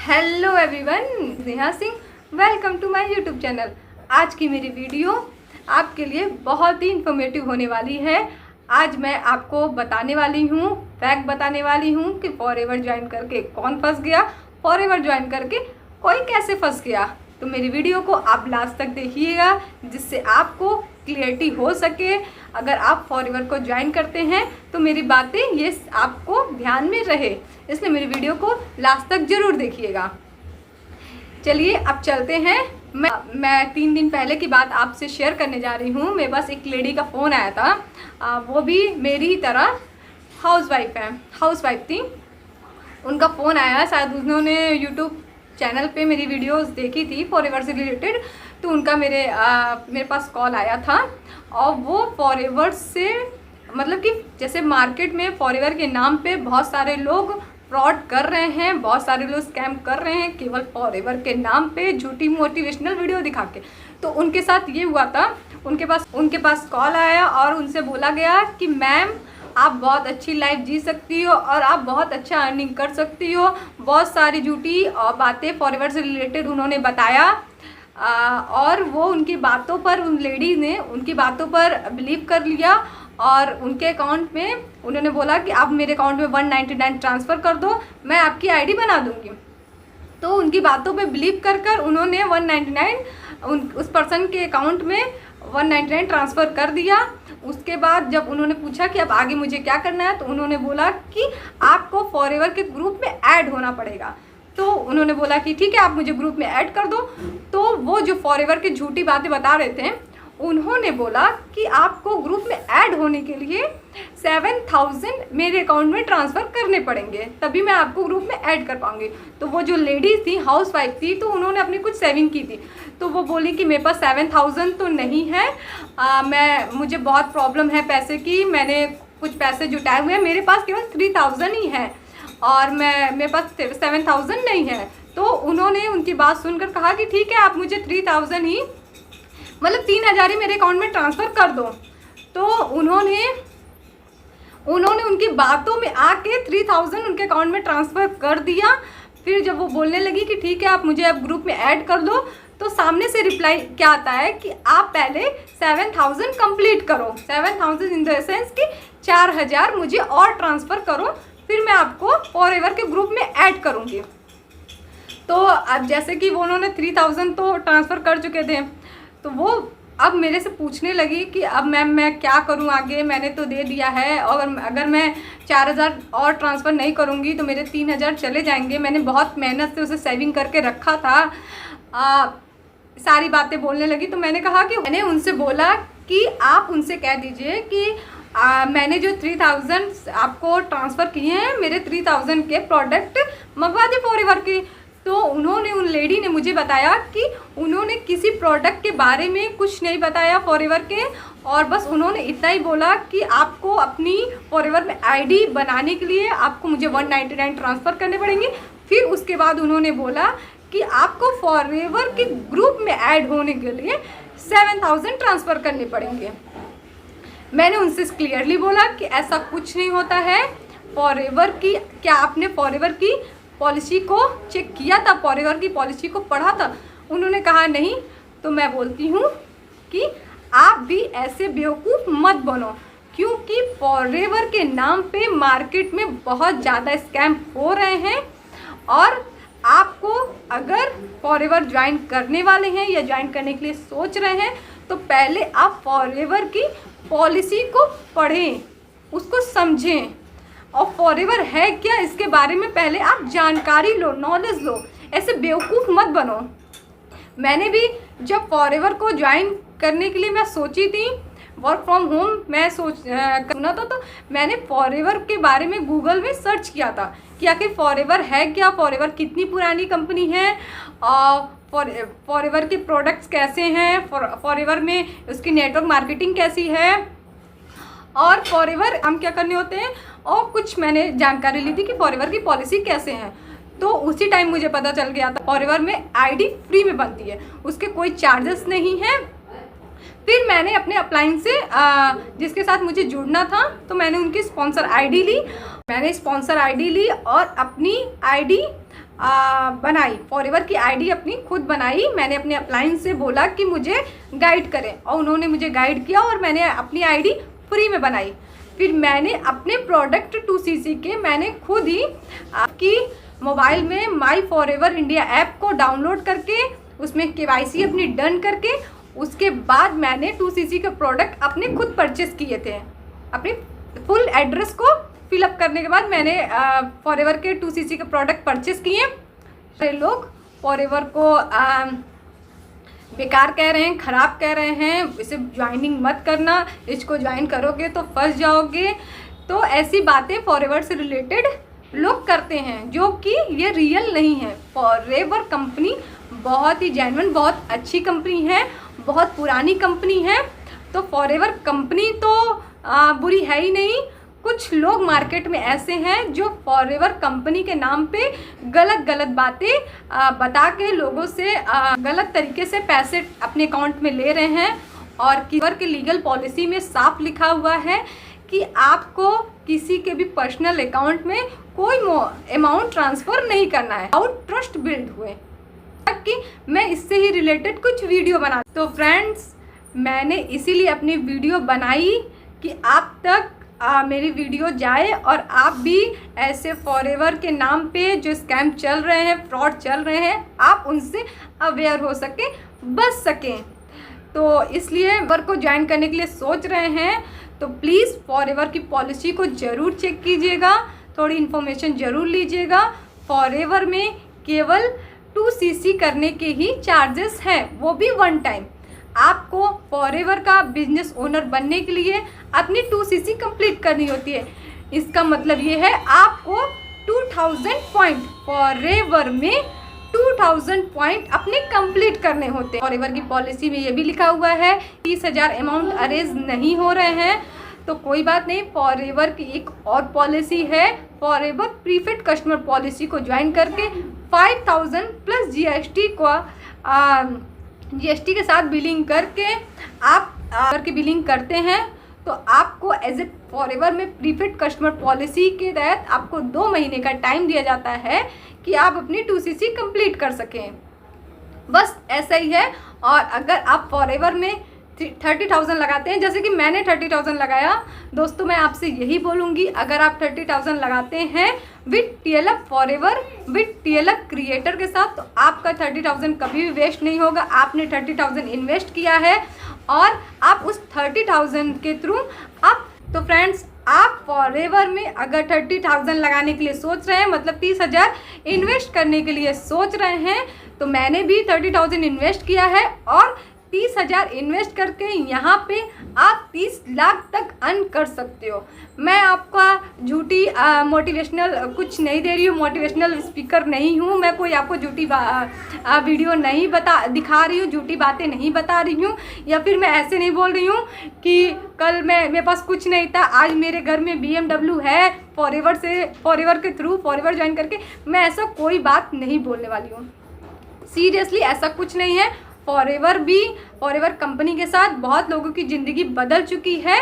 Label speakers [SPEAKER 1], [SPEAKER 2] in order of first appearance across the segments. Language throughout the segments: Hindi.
[SPEAKER 1] Hello everyone, Neha Singh, welcome to my YouTube channel. आज की मेरी वीडियो आपके लिए बहुत ही इन्फॉर्मेटिव होने वाली है। आज मैं आपको बताने वाली हूँ, फैक्ट बताने वाली हूँ कि फॉरएवर ज्वाइन करके कौन फंस गया, फॉरएवर ज्वाइन करके कोई कैसे फंस गया। तो मेरी वीडियो को आप लास्ट तक देखिएगा जिससे आपको क्लियरिटी हो सके। अगर आप फॉरएवर को ज्वाइन करते हैं तो मेरी बातें ये आपको ध्यान में रहे, इसलिए मेरी वीडियो को लास्ट तक ज़रूर देखिएगा। चलिए अब चलते हैं। मैं 3 दिन पहले की बात आपसे शेयर करने जा रही हूँ। मेरे पास एक लेडी का फ़ोन आया था, वो भी मेरी ही तरह हाउसवाइफ थी। उनका फ़ोन आया, शायद उन्होंने यूट्यूब चैनल पे मेरी वीडियोस देखी थी फॉरएवर से रिलेटेड, तो उनका मेरे पास कॉल आया था। और वो फॉरएवर से मतलब कि जैसे मार्केट में फॉरएवर के नाम पे बहुत सारे लोग फ्रॉड कर रहे हैं, बहुत सारे लोग स्कैम कर रहे हैं केवल फॉरएवर के नाम पे झूठी मोटिवेशनल वीडियो दिखा के। तो उनके साथ ये हुआ था, उनके पास कॉल आया और उनसे बोला गया कि मैम आप बहुत अच्छी लाइफ जी सकती हो और आप बहुत अच्छा अर्निंग कर सकती हो। बहुत सारी झूठी बातें फॉरएवर से रिलेटेड उन्होंने बताया, और वो उनकी बातों पर, उन लेडी ने उनकी बातों पर बिलीव कर लिया और उनके अकाउंट में उन्होंने बोला कि आप मेरे अकाउंट में 199 ट्रांसफ़र कर दो, मैं आपकी आईडी बना दूंगी। तो उनकी बातों पे बिलीव कर उन्होंने 199 उस पर्सन के अकाउंट में 199 ट्रांसफ़र कर दिया। उसके बाद जब उन्होंने पूछा कि अब आगे मुझे क्या करना है, तो उन्होंने बोला कि आपको फॉरएवर के ग्रुप में ऐड होना पड़ेगा। तो उन्होंने बोला कि ठीक है, आप मुझे ग्रुप में ऐड कर दो। तो वो जो फॉरएवर की झूठी बातें बता रहे थे, उन्होंने बोला कि आपको ग्रुप में ऐड होने के लिए 7000 मेरे अकाउंट में ट्रांसफ़र करने पड़ेंगे, तभी मैं आपको ग्रुप में ऐड कर पाऊंगी। तो वो जो लेडीज़ थी, हाउसवाइफ थी, तो उन्होंने अपनी कुछ सेविंग की थी। तो वो बोली कि मेरे पास 7000 तो नहीं है, मुझे बहुत प्रॉब्लम है पैसे की, मैंने कुछ पैसे जुटाए हुए हैं, मेरे पास केवल 3000 ही है और मेरे पास 7000 नहीं है। तो उन्होंने उनकी बात सुनकर कहा कि ठीक है, आप मुझे 3000 ही, मतलब 3000 ही मेरे अकाउंट में ट्रांसफ़र कर दो। तो उन्होंने उनकी बातों में आके 3000 उनके अकाउंट में ट्रांसफ़र कर दिया। फिर जब वो बोलने लगी कि ठीक है, आप मुझे अब ग्रुप में ऐड कर दो, तो सामने से रिप्लाई क्या आता है कि आप पहले 7000 कंप्लीट करो, 7000 इन द सेंस कि 4000 मुझे और ट्रांसफ़र करो, फिर मैं आपको फॉरएवर के ग्रुप में ऐड करूँगी। तो अब जैसे कि वो उन्होंने 3000 तो ट्रांसफ़र कर चुके थे, तो वो अब मेरे से पूछने लगी कि अब मैम मैं क्या करूं आगे, मैंने तो दे दिया है और अगर मैं 4000 और ट्रांसफ़र नहीं करूंगी तो मेरे 3000 चले जाएंगे, मैंने बहुत मेहनत से उसे सेविंग करके रखा था। सारी बातें बोलने लगी। तो मैंने कहा कि मैंने उनसे बोला कि आप उनसे कह दीजिए कि मैंने जो 3000 आपको ट्रांसफ़र किए हैं, मेरे 3000 के प्रोडक्ट मंगवा दे फॉरएवर के। तो उन लेडी ने मुझे बताया कि उन्होंने किसी प्रोडक्ट के बारे में कुछ नहीं बताया फॉरएवर के, और बस उन्होंने इतना ही बोला कि आपको अपनी फॉरएवर में आईडी बनाने के लिए आपको मुझे 199 ट्रांसफ़र करने पड़ेंगे। फिर उसके बाद उन्होंने बोला कि आपको फॉरएवर के ग्रुप में ऐड होने के लिए 7000 ट्रांसफ़र करने पड़ेंगे। मैंने उनसे क्लियरली बोला कि ऐसा कुछ नहीं होता है। फॉरएवर की, क्या आपने फॉरएवर की पॉलिसी को चेक किया था, फॉरएवर की पॉलिसी को पढ़ा था? उन्होंने कहा नहीं। तो मैं बोलती हूँ कि आप भी ऐसे बेवकूफ़ मत बनो, क्योंकि फॉरएवर के नाम पे मार्केट में बहुत ज़्यादा स्कैम हो रहे हैं। और आपको अगर फॉरएवर ज्वाइन करने वाले हैं या ज्वाइन करने के लिए सोच रहे हैं, तो पहले आप फॉरएवर की पॉलिसी को पढ़ें, उसको समझें, और फॉरएवर है क्या इसके बारे में पहले आप जानकारी लो, नॉलेज लो। ऐसे बेवकूफ़ मत बनो। मैंने भी जब फॉरएवर को ज्वाइन करने के लिए मैं सोची थी, वर्क फ्रॉम होम मैं सुना था, तो मैंने फॉरएवर के बारे में गूगल में सर्च किया था कि आखिर फॉरएवर है क्या, फॉरएवर कितनी पुरानी कंपनी है, फॉरएवर के प्रोडक्ट्स कैसे हैं, फॉरएवर में उसकी नेटवर्क मार्केटिंग कैसी है, और फॉरएवर हम क्या करने होते हैं, और कुछ मैंने जानकारी ली थी कि फॉरएवर की पॉलिसी कैसे हैं। तो उसी टाइम मुझे पता चल गया था फॉरएवर में आईडी फ्री में बनती है, उसके कोई चार्जेस नहीं है। फिर मैंने अपने अपलाइन से जिसके साथ मुझे जुड़ना था, तो मैंने उनकी स्पॉन्सर आईडी ली और अपनी आईडी बनाई, फॉरएवर की आईडी अपनी खुद बनाई। मैंने अपने अपलाइन से बोला कि मुझे गाइड करें और उन्होंने मुझे गाइड किया और मैंने अपनी आईडी फ्री में बनाई। फिर मैंने अपने प्रोडक्ट 2cc के मैंने खुद ही आपकी मोबाइल में माई फॉरएवर इंडिया ऐप को डाउनलोड करके उसमें KYC अपनी डन करके उसके बाद मैंने 2cc के प्रोडक्ट अपने खुद परचेस किए थे। अपनी फुल एड्रेस को फिलअप करने के बाद मैंने फॉरएवर के 2cc के प्रोडक्ट परचेस किए। लोग फॉरएवर को बेकार कह रहे हैं, ख़राब कह रहे हैं, इसे ज्वाइनिंग मत करना, इसको ज्वाइन करोगे तो फंस जाओगे। तो ऐसी बातें फॉरएवर से रिलेटेड लोग करते हैं जो कि ये रियल नहीं है। फॉरएवर कंपनी बहुत ही जेन्युइन, बहुत अच्छी कंपनी है, बहुत पुरानी कंपनी है। तो फॉरएवर कंपनी तो बुरी है ही नहीं। कुछ लोग मार्केट में ऐसे हैं जो फॉरएवर कंपनी के नाम पे गलत बातें बता के लोगों से गलत तरीके से पैसे अपने अकाउंट में ले रहे हैं। और फॉरएवर के लीगल पॉलिसी में साफ लिखा हुआ है कि आपको किसी के भी पर्सनल अकाउंट में कोई अमाउंट ट्रांसफ़र नहीं करना है आउट ट्रस्ट बिल्ड हुए। कि मैं इससे ही रिलेटेड कुछ वीडियो बना, तो फ्रेंड्स मैंने इसीलिए अपनी वीडियो बनाई कि आप तक मेरी वीडियो जाए और आप भी ऐसे फॉरएवर के नाम पे जो स्कैम चल रहे हैं, फ्रॉड चल रहे हैं, आप उनसे अवेयर हो सकें, बच सकें। तो इसलिए फॉरएवर को ज्वाइन करने के लिए सोच रहे हैं तो प्लीज़ फॉरएवर की पॉलिसी को ज़रूर चेक कीजिएगा, थोड़ी इन्फॉर्मेशन ज़रूर लीजिएगा। फॉरएवर में केवल 2cc करने के ही चार्जेस हैं, वो भी वन टाइम। आपको फॉरएवर का बिजनेस ओनर बनने के लिए अपनी 2cc कंप्लीट करनी होती है। इसका मतलब ये है आपको 2000 पॉइंट फॉरएवर में 2000 पॉइंट अपने कंप्लीट करने होते हैं। फॉरएवर की पॉलिसी में ये भी लिखा हुआ है 30,000 अमाउंट अरेज नहीं हो रहे हैं तो कोई बात नहीं। फॉरएवर की एक और पॉलिसी है, फॉरएवर प्रीफेड कस्टमर पॉलिसी को ज्वाइन करके 5000 प्लस GST के साथ बिलिंग करके आप अगर की बिलिंग करते हैं तो आपको एज ए फॉरएवर में प्रीफेड कस्टमर पॉलिसी के तहत आपको 2 महीने का टाइम दिया जाता है कि आप अपनी 2cc कंप्लीट कर सकें। बस ऐसा ही है। और अगर आप फॉरएवर में 30,000 लगाते हैं, जैसे कि मैंने 30,000 लगाया, दोस्तों मैं आपसे यही बोलूँगी अगर आप 30,000 लगाते हैं with TLF forever, with TLF creator के साथ, तो आपका 30,000 कभी भी वेस्ट नहीं होगा। आपने 30,000 इन्वेस्ट किया है और आप उस 30,000 के थ्रू आप, तो फ्रेंड्स आप फॉरएवर में अगर 30,000 लगाने के लिए सोच रहे हैं, मतलब 30,000 इन्वेस्ट करने के लिए सोच रहे हैं, तो मैंने भी 30,000 इन्वेस्ट किया है और 30,000 इन्वेस्ट करके यहाँ पे आप 30 लाख तक अर्न कर सकते हो। मैं आपका झूठी मोटिवेशनल कुछ नहीं दे रही हूँ, मोटिवेशनल स्पीकर नहीं हूँ मैं, कोई आपको झूठी वीडियो नहीं दिखा रही हूँ, झूठी बातें नहीं बता रही हूँ, या फिर मैं ऐसे नहीं बोल रही हूँ कि कल मेरे पास कुछ नहीं था, आज मेरे घर में BMW है फॉरएवर के थ्रू फॉरएवर ज्वाइन करके। मैं ऐसा कोई बात नहीं बोलने वाली हूँ, सीरियसली ऐसा कुछ नहीं है। फॉरएवर कंपनी के साथ बहुत लोगों की ज़िंदगी बदल चुकी है।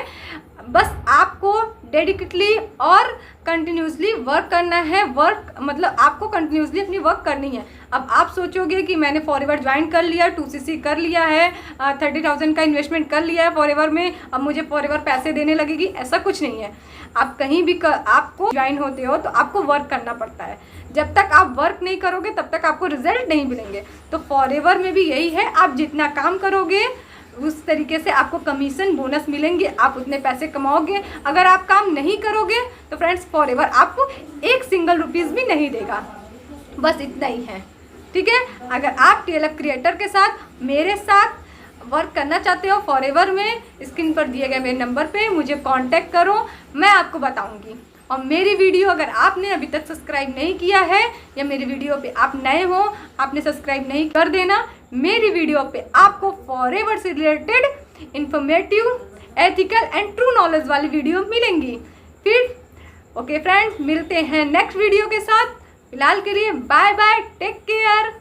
[SPEAKER 1] बस आपको डेडिकेटली और कंटिन्यूसली वर्क करना है। वर्क मतलब आपको कंटिन्यूसली अपनी वर्क करनी है। अब आप सोचोगे कि मैंने फॉरएवर ज्वाइन कर लिया, 2cc कर लिया है, 30,000 का इन्वेस्टमेंट कर लिया है फॉरएवर में, अब मुझे फॉरएवर पैसे देने लगेगी, ऐसा कुछ नहीं है। आप कहीं भी आपको ज्वाइन होते हो तो आपको वर्क करना पड़ता है। जब तक आप वर्क नहीं करोगे तब तक आपको रिजल्ट नहीं मिलेंगे। तो फॉरएवर में भी यही है, आप जितना काम करोगे उस तरीके से आपको कमीशन बोनस मिलेंगे, आप उतने पैसे कमाओगे। अगर आप काम नहीं करोगे तो फ्रेंड्स फॉरएवर आपको 1 सिंगल रुपीज़ भी नहीं देगा। बस इतना ही है, ठीक है। अगर आप TLF क्रिएटर के साथ मेरे साथ वर्क करना चाहते हो फॉरएवर में, स्क्रीन पर दिए गए मेरे नंबर पे मुझे कांटेक्ट करो, मैं आपको बताऊंगी। और मेरी वीडियो अगर आपने अभी तक सब्सक्राइब नहीं किया है या मेरी वीडियो पे आप नए हो, आपने सब्सक्राइब नहीं कर देना। मेरी वीडियो पे आपको फॉरएवर से related informative, ethical and true knowledge वाली वीडियो मिलेंगी। फिर ओके फ्रेंड्स, मिलते हैं नेक्स्ट वीडियो के साथ। फिलहाल के लिए बाय बाय, टेक केयर।